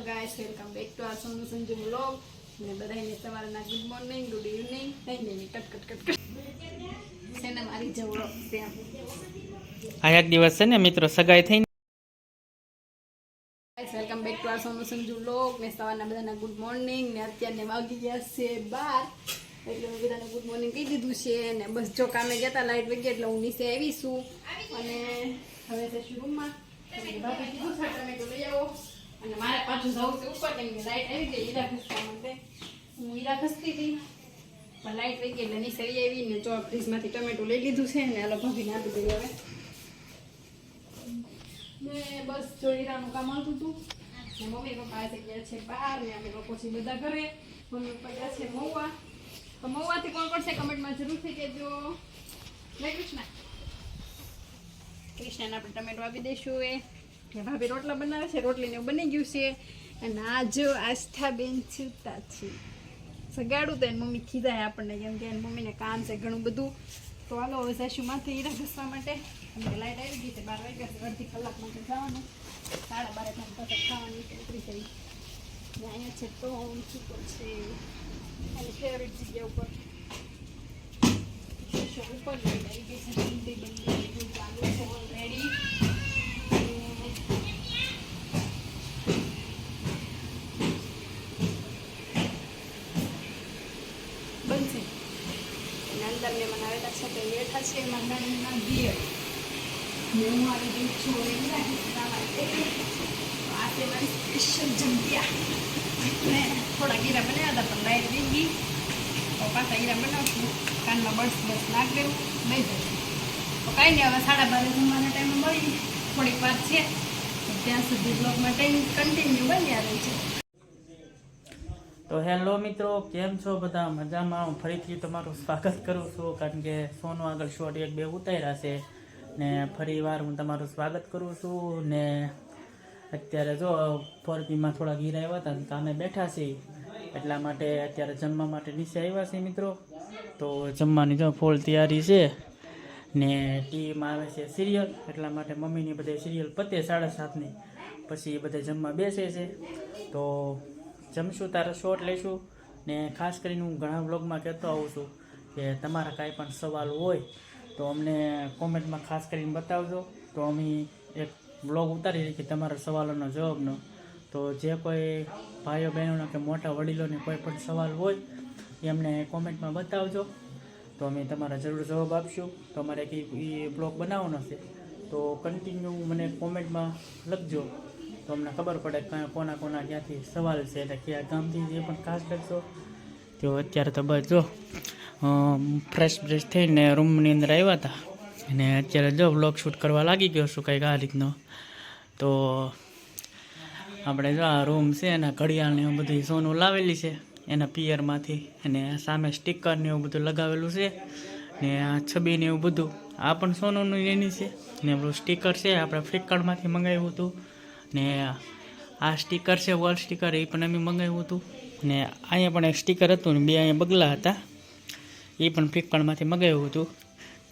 Guys, welcome back to our Sonu Sanju vlog. ને બધાને સવારના ગુડ મોર્નિંગ, ગુડ ઇવનિંગ. નહીં કટ છે ને મારી જવડો ત્યાં આ એક દિવસ છે ને મિત્રો સગાઈ થઈને. Guys, welcome back to our Sonu Sanju vlog. ને સવારના બધાના ગુડ મોર્નિંગ. ને અત્યારને વાગી ગયા છે 12, એટલે મેં બધાને ગુડ મોર્નિંગ કહી દીધું છે. ને બસ જો કામે ગયા હતા, લાઈટ વહી ગઈ એટલે હું નીચે આવી છું. અને હવે જઈશું રૂમમાં. ભાભી કીધું છે ટમેટો લઈ આવો. અને મારે પાછું જવું છે ઉપર, કેમ કે લાઈટ આવી ગઈ હીરા ખસવા માટે. હું હીરા ખસતી હતી પણ લાઈટ વહી ગઈ એટલે નીચે આવી ને જો ફ્રીજમાંથી ટમેટો લઈ લીધું છે ને હાલો ભાભીને આપી દઈ હવે. ને બસ જો હીરાનું કામ આવતું હતું ને મમ્મી પપ્પા આજે ગયા છે બહાર ને અમે લોકો છે બધા ઘરે. મમ્મી પપ્પા ગયા છે મહુવા. તો મહુવાથી કોણ પડશે કમેન્ટમાં જરૂરથી કહેજો. જય કૃષ્ણ. કૃષ્ણને આપણે ટમેટો આપી દઈશું. એ ભાભી રોટલા બનાવે છે, રોટલીને એવું બની ગયું છે. અને આ જો આસ્થાબેન છૂતા છે સગાડું તો એની મમ્મી ખીજાય આપણને, કેમ કે એની મમ્મીને કામ છે ઘણું બધું. તો હાલો હવે સાસુમાંથી હીરા ઘસવા માટે. અમને લાઈટ આવી ગઈ છે 12 વાગ્યા છે, અડધી કલાક માટે જવાનું. 12:30 પછી ખાવાની ઉતરી જઈ. અહીંયા છે તો છૂટો છે એની ફેવરેટ જગ્યા ઉપર. ઉપર લાઈટ આવી ગઈ છે, બંધી ચાલુ છે ઓલરેડી. બનશે અને અંદર મહેમાન આવેલા છે તો બેઠા છે મંડાણીના દિયર. હું આવી ગઈ છું આ તે મારી સ્પેશિયલ જગ્યા. ને થોડા ગીરા બનાવ્યા હતા પણ લાઈટ વી ગઈ તો પાછા ગીરા બનાવશું. કાનમાં બસ નાખ દેવું લઈ જશું. તો કાંઈ નહીં, હવે 12:30 જમવાના ટાઈમે મળી થોડીક વાર છે. ત્યાં સુધી બ્લોગમાં કન્ટિન્યુ બન્યા રહે છે. તો હેલો મિત્રો, કેમ છો બધા? મજામાં? હું ફરીથી તમારું સ્વાગત કરું છું, કારણ કે સોનો આગળ શોર્ટ 1-2 ઉતાર્યા છે ને ફરી વાર હું તમારું સ્વાગત કરું છું. ને અત્યારે જો 4Pમાં થોડા ગીરા આવ્યા હતા કામે બેઠા છીએ, એટલા માટે અત્યારે જમવા માટે નીચે આવ્યા છે મિત્રો. તો જમવાની જો ફૂલ તૈયારી છે ને ટીવીમાં આવે છે સિરિયલ, એટલા માટે મમ્મીની બધે સિરિયલ પતે 7:30ની પછી બધે જમવા બેસે છે. તો જમશું તારે શોર્ટ લઈશું. ને ખાસ કરીને હું ઘણા વ્લોગમાં કહેતો આવું છું કે તમારા કાંઈ પણ સવાલ હોય તો અમને કોમેન્ટમાં ખાસ કરીને બતાવજો, તો અમે એક વ્લોગ ઉતારી રાખીએ તમારા સવાલોનો જવાબનો. તો જે કોઈ ભાઈઓ બહેનોના કે મોટા વડીલોને કોઈ પણ સવાલ હોય એ અમને કોમેન્ટમાં બતાવજો, તો અમે તમારા જરૂર જવાબ આપશું. તો અમારે એ બ્લોગ બનાવવાનો છે, તો કન્ટિન્યુ મને કોમેન્ટમાં લખજો, તો અમને ખબર પડે કોના ક્યાંથી સવાલ છે એટલે કયા ગામથી એ પણ ખાસ લખજો. તો અત્યારે તો બસ જો ફ્રેશ થઈને રૂમની અંદર આવ્યા હતા અને અત્યારે જો વ્લોગ શૂટ કરવા લાગી ગયો છું કંઈક આ રીતનો. તો આપણે જો આ રૂમ છે એના ઘડિયાળને એવું બધું સોનું લાવેલી છે એના પિયરમાંથી, અને સામે સ્ટીકરને એવું બધું લગાવેલું છે ને આ છબીને એવું બધું આ પણ સોનુંનું એની છે. ને પેલું સ્ટીકર છે આપણે ફ્લિપકાર્ટમાંથી મંગાવ્યું હતું. ને આ સ્ટીકર છે વોલ સ્ટીકર, એ પણ અમે મંગાવ્યું હતું. ને અહીંયા પણ એક સ્ટીકર હતું ને 2 અહીંયા બગલા હતા, એ પણ ફ્લિપકાર્ટમાંથી મંગાવ્યું હતું.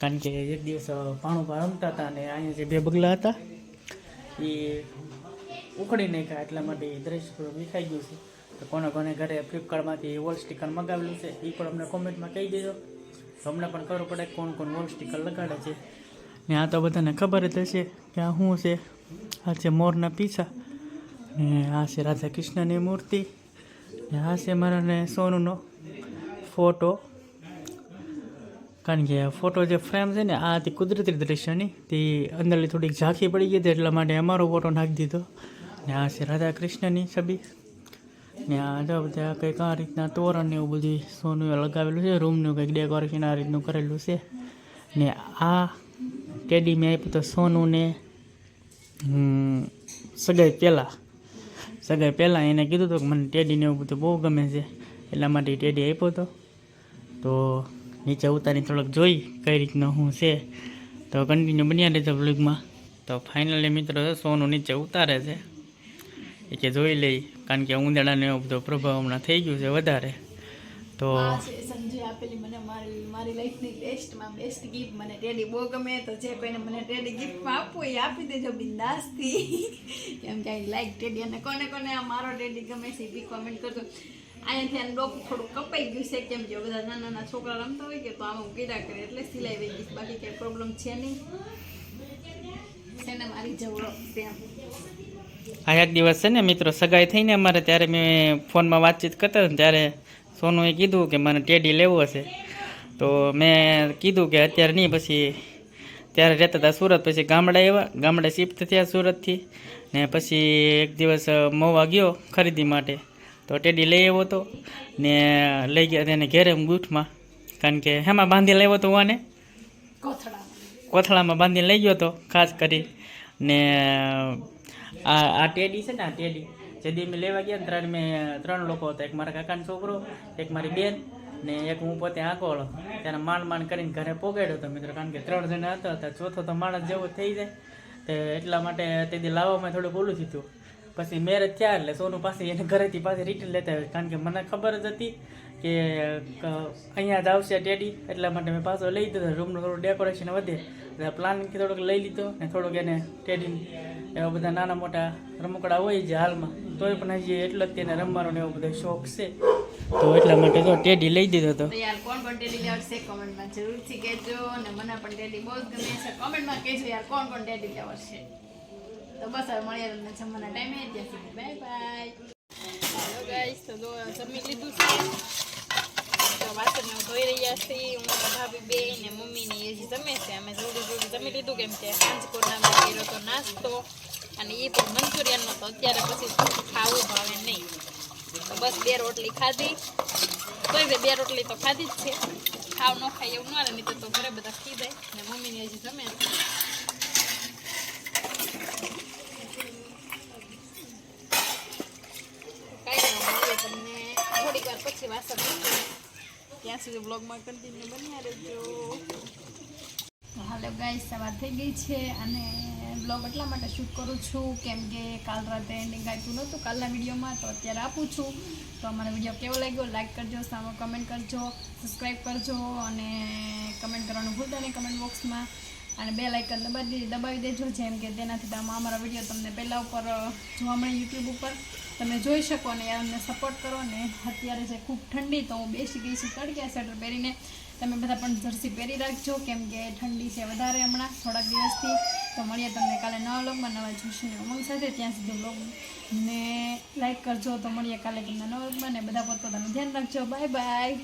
કારણ કે એક દિવસ પાણું પર રમતા હતા અને અહીંયા જે 2 બગલા હતા એ ઉખડી નાખ્યા, એટલા માટે દ્રશ્ય વિખાઈ ગયું છે. તો કોને ઘરે ફ્લિપકાર્ટમાંથી વોલ સ્ટીકર મંગાવેલું છે એ પણ અમને કોમેન્ટમાં કહી દેજો, તો અમને પણ ખબર પડે કોણ વોલ સ્ટીકર લગાડે છે. ને આ તો બધાને ખબર જ હશે કે આ શું છે. આ છે મોરના પીછા, ને આ છે રાધા કૃષ્ણની મૂર્તિ, ને આ છે મારાને સોનુનો ફોટો. કારણ કે ફોટો જે ફ્રેમ છે ને આ હતી કુદરતી દ્રશ્યની, તે અંદરથી થોડીક ઝાંખી પડી ગઈ હતી એટલા માટે અમારો ફોટો નાખી દીધો. ને આ છે રાધા કૃષ્ણની છબી. ને આ જો બધા કંઈક આ રીતના તોરણ ને એવું બધું સોનું લગાવેલું છે, રૂમનું કંઈક ડેકોરેશન આ રીતનું કરેલું છે. ને આ ટેડી મેં આપ્યું તો સોનુને સગાઈ પહેલાં એને કીધું હતું કે મને ટેડીને એવું બધું બહુ ગમે છે, એટલા માટે ટેડી આપ્યો હતો. તો નીચે ઉતારી થોડોક જોઈ કઈ રીતનું શું છે, તો કન્ટિન્યુ બન્યા રહેજો બ્લોગમાં. તો ફાઇનલી મિત્રો સોનું નીચે ઉતારે છે એ કે જોઈ લઈ, કારણ કે ઉંદેડાનો એવો બધો પ્રભાવ હમણાં થઈ ગયું છે વધારે. તો સંજય આપેલી મને મારી લાઈફની બેસ્ટમાં બેસ્ટ ગિફ્ટ. મને ટેડી બહુ ગમે, તો જે કોઈને મને ટેડી ગિફ્ટમાં આપવું એ આપી દેજો બિંદાસથી. કેમ કે આઈ લાઈક ટેડી. અને કોને કોને આ મારો ટેડી ગમે છે એ બી કોમેન્ટ કરજો. અહીંયાથી આનું ડોક થોડું કપાઈ ગયું છે, કેમ કે બધા નાના નાના છોકરા રમતા હોય કે તો આમાં હું કીધા કરે એટલે સિલાઈ વહી ગઈ. બાકી કંઈ પ્રોબ્લેમ છે નહીં. છે ને મારી જવડો તેમ. આ એક દિવસ છે ને મિત્રો સગાઈ થઈને અમારે, ત્યારે મેં ફોનમાં વાતચીત કરતા હતા ને ત્યારે સોનુએ કીધું કે મને ટેડી લેવો હશે. તો મેં કીધું કે અત્યારે નહીં, પછી ત્યારે રહેતા હતા સુરત, પછી ગામડે શિફ્ટ થયા સુરતથી. ને પછી એક દિવસ મહુવા ગયો ખરીદી માટે, તો ટેડી લઈ આવ્યો હતો ને લઈ ગયા તેને ઘેરે બૂથમાં, કારણ કે હેમાં બાંધી લાવ્યો હતો હું આને કોથળામાં બાંધીને લઈ ગયો હતો ખાસ કરી. ને આ ટેડી છે ને, આ ટેડી જેદી મેં લેવા ગયા ને મેં 3 લોકો હતા. એક મારા કાકાનો છોકરો, એક મારી બેન ને એક હું પોતે આગળ. ત્યારે માંડ કરીને ઘરે પોગાડ્યો હતો મિત્રો, કારણ કે 3 જણા હતા. ચોથો તો માણસ જેવો થઈ જાય, તો એટલા માટે તેથી લાવવામાં થોડુંક ઓલું થયું. પછી મેરેજ થયા એટલે સોનું પાસે એને ઘરેથી પાછી રિટર્ન લેતા આવ્યા, કારણ કે મને ખબર જ હતી કે અહીંયા જ આવશે ટેડી, એટલા માટે મેં પાછો લઈ દીધો. રૂમનું થોડું ડેકોરેશન વધે, પ્લાનિંગથી થોડુંક લઈ લીધો ને થોડુંક એને ટેડી એવા બધા નાના મોટા રમકડા હોય છે હાલમાં, તોય પણ હજી એટલો જ તેને રમવાનો ને એવો બધો શોખ છે, તો એટલા માટે તો ટેડી લઈ દીધો હતો. તો યાર કોણ કોણ ટેડી લેવડશે કોમેન્ટમાં જરૂરથી કહેજો. અને મને પણ ટેડી બહુ જ ગમે છે, કોમેન્ટમાં કહેજો યાર કોણ કોણ ટેડી લેવડશે. તો બસ હવે મળીએ તમને જમવાના ટાઈમે. ત્યાં સુધી બાય બાય. હેલો ગાઈસ, તો જમી લીધું છે, તો વાસણ ધોઈ રહ્યા છીએ. હું ભાભી બે ને મમ્મી ને એ જમે છે. અમે જલ્દી જમી લીધું, કેમ કે સાંજકોના મેં કર્યો તો નાસ્તો, અને એ પણ મંચુરિયનનો. તો અત્યારે પછી ખાવું ભાવે નહીં, તો બસ 2 રોટલી ખાધી. તોય 2 રોટલી તો ખાધી જ છે. ખાવ ન ખાઈ એવું ના રહે, નહીં તો ઘરે બધા ખી જાય. ને મમ્મીને હજી જમે છે. તમને થોડીક વાર પછી વાસણ ત્યાં સુધી બ્લોગમાં કન્ટિન્યુ બન્યા રહેજો. હાલો ગાઈસ, સવાર થઈ ગઈ છે અને બ્લોગ એટલા માટે શૂટ કરું છું કેમ કે કાલ રાતે એન્ડિંગ આપ્યું નહોતું કાલના વિડીયોમાં, તો અત્યારે આપું છું. તો અમારો વિડીયો કેવો લાગ્યો લાઈક કરજો, સામે કમેન્ટ કરજો, સબસ્ક્રાઈબ કરજો અને કમેન્ટ કરવાનું ભૂલતા નહીં કમેન્ટ બોક્સમાં. અને બેલ આઇકન દબાવી દેજો, જેમ કે તેનાથી અમારા વિડીયો તમને પહેલાં ઉપર જોવા મળે યુટ્યુબ ઉપર, તમે જોઈ શકો. અને યાર અમને સપોર્ટ કરો. ને અત્યારે છે ખૂબ ઠંડી, તો હું બેસી ગઈ છું તડક્યા સ્વેટર પહેરીને. તમે બધા પણ જર્સી પહેરી રાખજો, કેમ કે ઠંડી છે વધારે હમણાં થોડાક દિવસથી. તો મળીએ તમને કાલે નવા વ્લોગમાં નવા જોશીને ઉમંગ સાથે. ત્યાં સુધી વ્લોગને લાઈક કરજો. તો મળીએ કાલે તમને નવા વ્લોગમાં, ને બધા પોતપોતાનું ધ્યાન રાખજો. Bye bye.